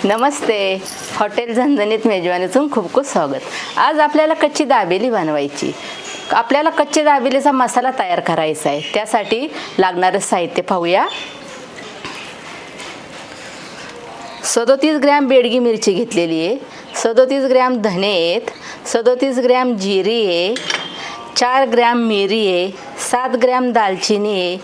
नमस्ते. Hotel झणझणीत मेजवानीतून खूप खूप स्वागत. आज आपल्याला कच्ची दाबेली बनवायची. आपल्याला कच्ची दाबेलीचा मसाला तयार करायचा आहे. त्यासाठी लागणारे साहित्य पाहूया. 37 ग्रॅम बेडगी मिरची घेतलेली आहे, 37 ग्रॅम धने आहेत, 37 ग्रॅम जिरी आहे, 4 ग्रॅम मिरी आहे, 7 ग्रॅम दालचिनी आहे,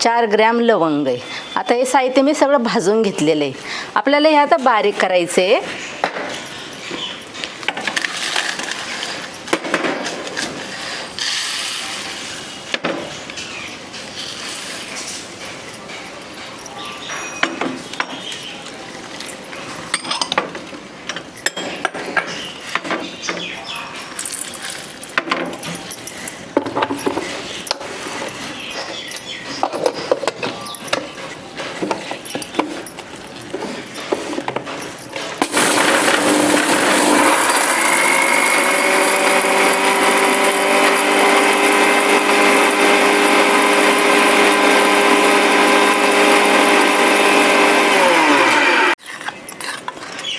4 ग्रॅम लवंग आहे. आता हे साहित्य मी सगळं भाजून घेतलेलं आहे. आपल्याला हे आता बारीक करायचं आहे.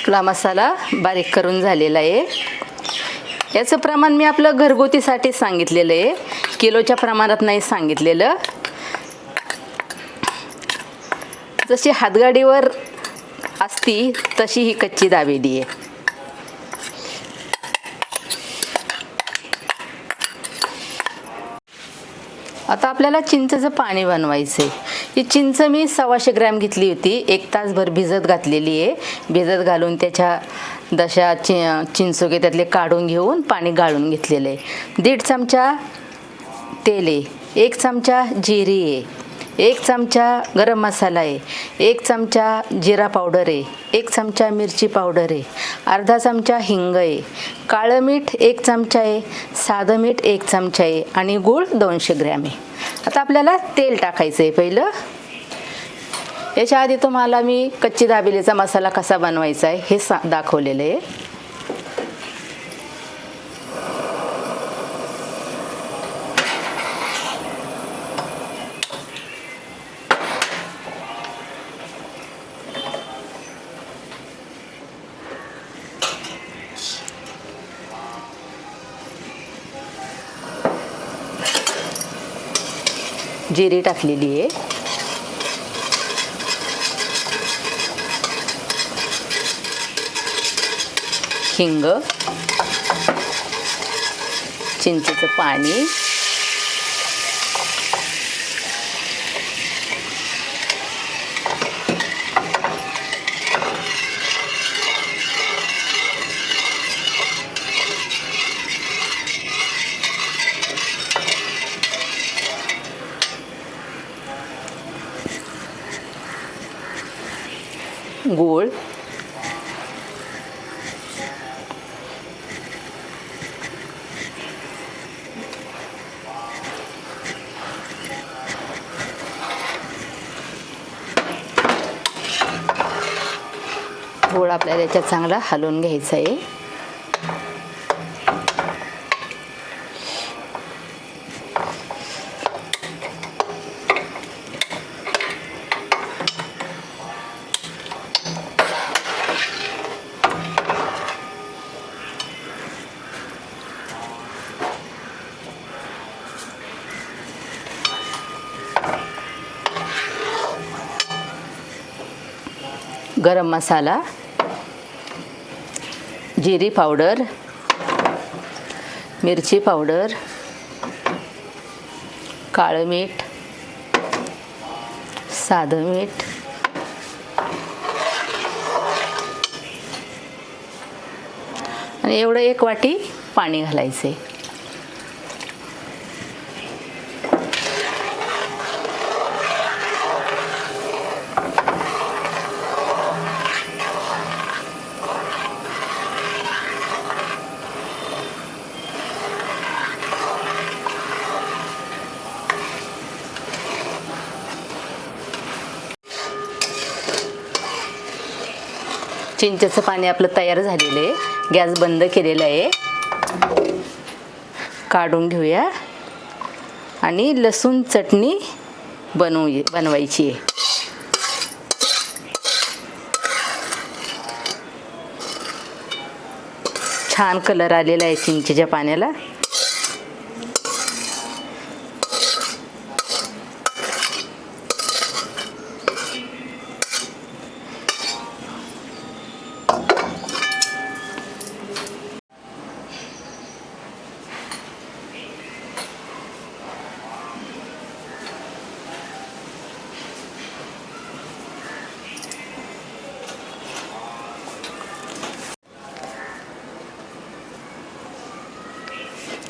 आपला मसाला बारीक करून झालेला आहे. याचं प्रमाण मी आपलं घरगुतीसाठी सांगितलेलं आहे, किलोच्या प्रमाणात नाही सांगितलेलं. जशी हातगाडीवर असती तशी ही कच्ची दाबेली आहे. आता आपल्याला चिंचेचं पाणी बनवायचं आहे. ही चिंच मी 125 ग्रॅम घेतली होती, 1 तासभर भिजत घातलेली आहे. भिजत घालून त्याच्या दशा चिंचोके त्यातले काढून घेऊन पाणी गाळून घेतलेलं आहे. 1.5 चमचा तेल आहे, 1 चमचा जिरी आहे, 1 चमचा गरम मसाला आहे, 1 चमचा जिरा पावडर आहे, 1 चमचा मिरची पावडर आहे, अर्धा चमचा हिंग आहे, काळं मीठ 1 चमचा आहे, साधं मीठ 1 चमचा आहे आणि गूळ 200 ग्रॅम आहे. आता आपल्याला तेल टाकायचं आहे पहिलं. याच्या आधी तुम्हाला मी कच्ची दाबेलीचा मसाला कसा बनवायचा आहे हे दाखवलेलं आहे. जिरी टाकलेली आहे, हिंग, चिंचेचं पाणी, गूळ, गूळ आपल्याला याच्यात चांगला हलवून घ्यायचा आहे. गरम मसाला, जिरी पावडर, मिरची पावडर, काळं मीठ, साधं मीठ, आणि एवढं 1 वाटी पाणी घालायचे. चिंचेचं पाणी आपलं तयार झालेलं आहे. गॅस बंद केलेला आहे. काढून घेऊया आणि लसूण चटणी बनवायची आहे. छान कलर आलेला आहे चिंचेच्या पाण्याला.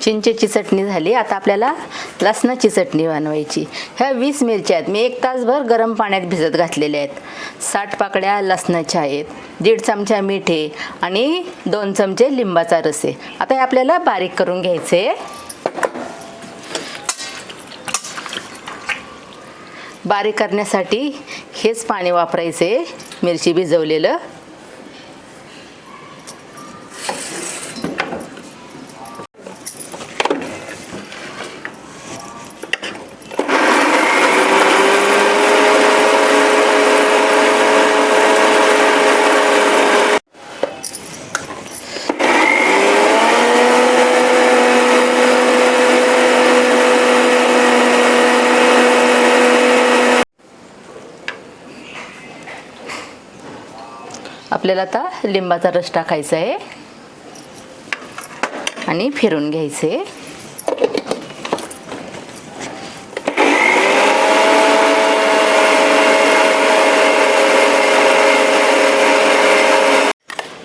चिंचेची चटणी झाली. आता आपल्याला लसणाची चटणी बनवायची. ह्या 20 मिरच्या आहेत. मी 1 तासभर गरम पाण्यात भिजत घातलेल्या आहेत. 60 पाकळ्या लसणाच्या आहेत, 1.5 चमचा मीठ आहे आणि 2 चमचे लिंबाचा रस आहे. आता हे आपल्याला बारीक करून घ्यायचे. बारीक करण्यासाठी हेच पाणी वापरायचे, मिरची भिजवलेलं. आपल्याला आता लिंबाचा रस टाकायचा आहे आणि फिरून घ्यायचे.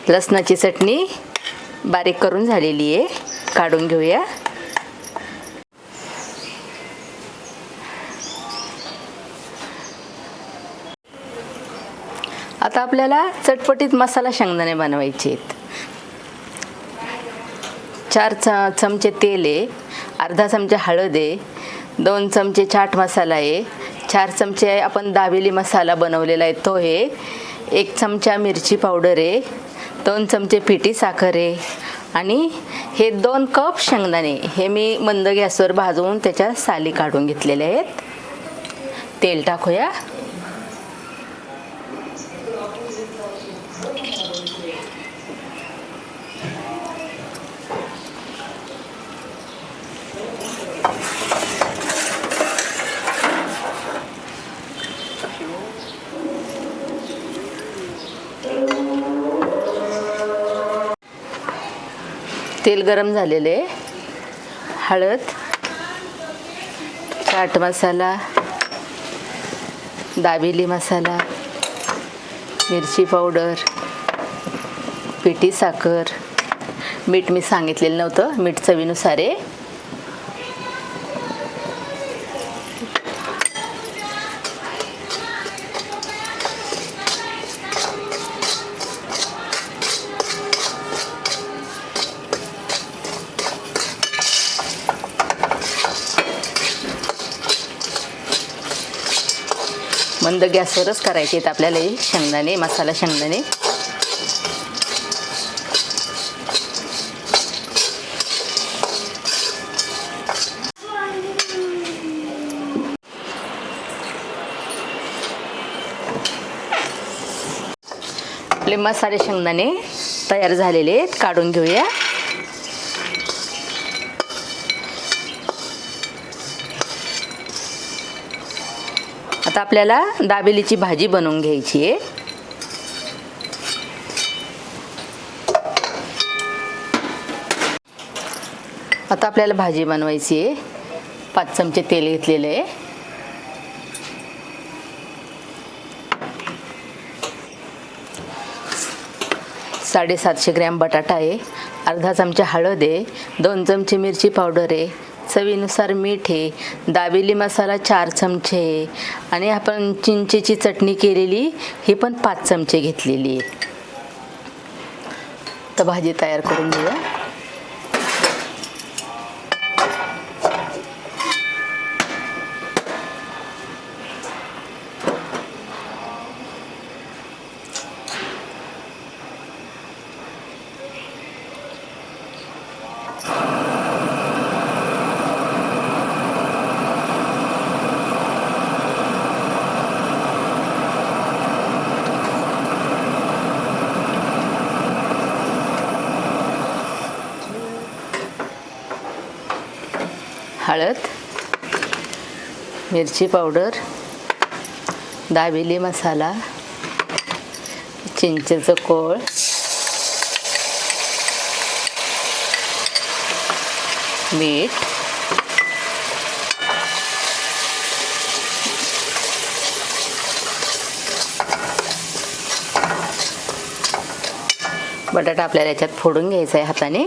लसणाची चटणी बारीक करून झालेली आहे, काढून घेऊया. आता आपल्याला चटपटीत मसाला शेंगदाणे बनवायचे आहेत. 4 चमचे तेल आहे, अर्धा चमचा हळद आहे, 2 चमचे चाट मसाला आहे, 4 चमचे आपण दाबेली मसाला बनवलेला आहे तो आहे, 1 चमचा मिरची पावडर आहे, 2 चमचे पिठी साखर आहे आणि हे 2 कप शेंगदाणे हे मी मंद गॅसवर भाजवून त्याच्या साली काढून घेतलेले आहेत. तेल टाकूया. तेल गरम झालेले, हळद, चाट मसाला, दाबेली मसाला, मिरची पावडर, पिठी साखर, मीठ मी सांगितलेलं नव्हतं, मीठ चवीनुसार आहे. मंद गॅसवरच करायचे आहेत आपल्याला हे शेंगदाणे, मसाला शेंगदाणे. आपले मसाले शेंगदाणे तयार झालेले आहेत, काढून घेऊया. आता आपल्याला दाबेलीची भाजी बनवून घ्यायची आहे. आता आपल्याला भाजी बनवायची आहे. 5 चमचे तेल घेतलेले आहे. साडेसातशे ग्रॅम बटाटा आहे, अर्धा चमचा हळद आहे, 2 चमचे मिरची पावडर आहे, चवीनुसार मीठ आहे, दाबेली मसाला 4 चमचे आहे आणि आपण चिंचेची चटणी केलेली ही पण 5 चमचे घेतलेली आहे. तर भाजी तयार करून घेऊया. हळद, मिरची पावडर, दाबेली मसाला, चिंचेचं कोळ, मीठ, बटाटा आपल्याला याच्यात फोडून घ्यायचा आहे हाताने.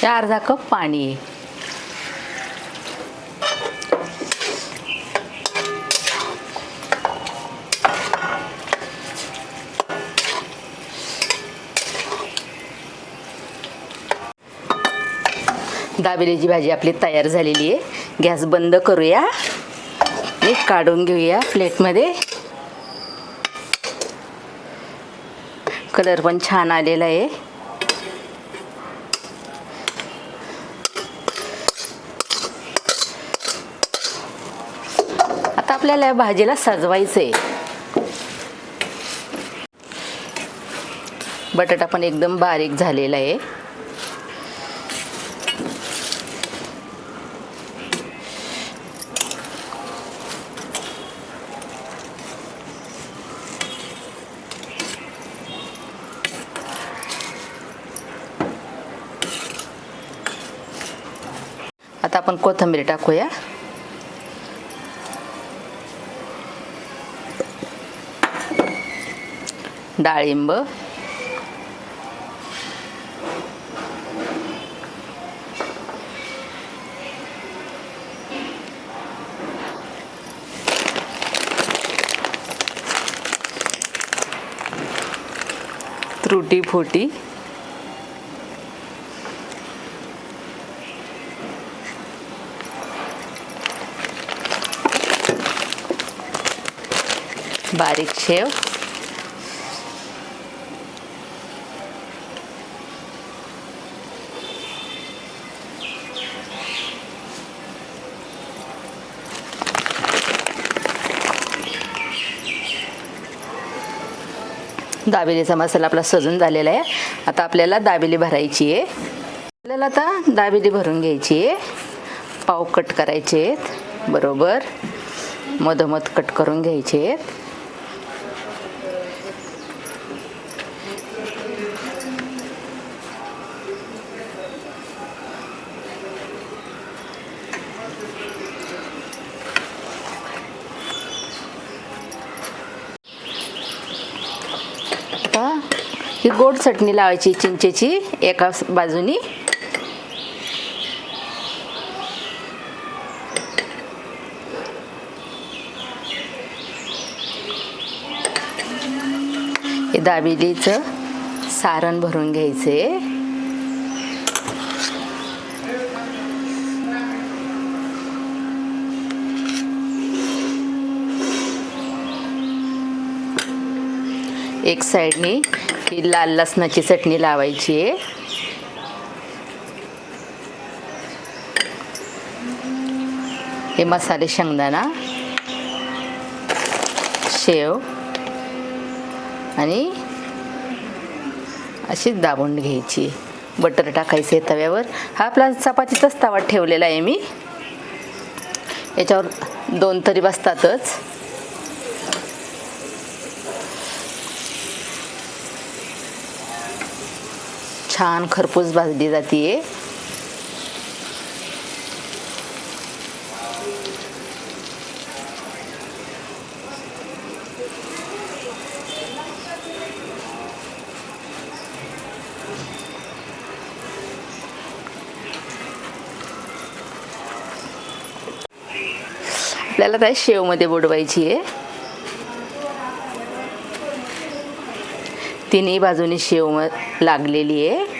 या अर्धा कप पाणी आहे. दाबेलीची भाजी आपली तयार झालेली आहे. गॅस बंद करूया आणि काढून घेऊया प्लेटमध्ये. कलर पण छान आलेला आहे. आता आपल्याला या भाजीला सजवायचं आहे. बटाटा पण एकदम बारीक झालेला आहे. आता आपण कोथिंबीर टाकूया. डाळिंब, त्रुटी फुटी, बारीक शेव, दाबेलीचा मसाला आपला सजून झालेला आहे. आता आपल्याला दाबेली भरायची आहे. आपल्याला आता दाबेली भरून घ्यायची आहे. पाव कट करायचे आहेत, बरोबर मधोमध कट करून घ्यायचे आहेत. ही गोड चटणी लावायची चिंचेची एका बाजूनी. हे दाबेलीचं सारण भरून घ्यायचे. एक साइडनी ही लाल लसणाची चटणी लावायची आहे. हे मसाले शेंगदाणा, शेव आणि अशी दाबून घ्यायची. बटर टाकायचे तव्यावर. हा आपला चपातीचाच तवा ठेवलेला आहे मी. याच्यावर 2 तरी बसतातच. छान खरपूस भाजली जाते. आपल्याला त्या शेवमध्ये बुडवायची आहे. तिन्ही बाजूनी शेव लागलेली आहे.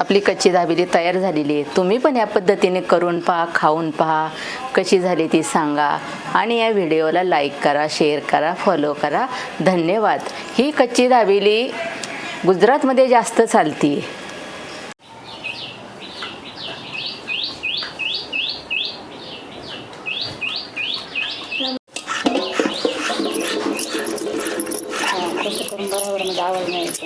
आपली कच्ची दाबेली तयार झालेली आहे. तुम्ही पण या पद्धतीने करून पहा, खाऊन पहा, कशी झाली ती सांगा आणि या व्हिडिओला लाईक करा, शेअर करा, फॉलो करा. धन्यवाद. ही कच्ची दाबेली गुजरातमध्ये जास्त चालती. कसं करून बरोबर म्हणजे आवाज नाही येतो.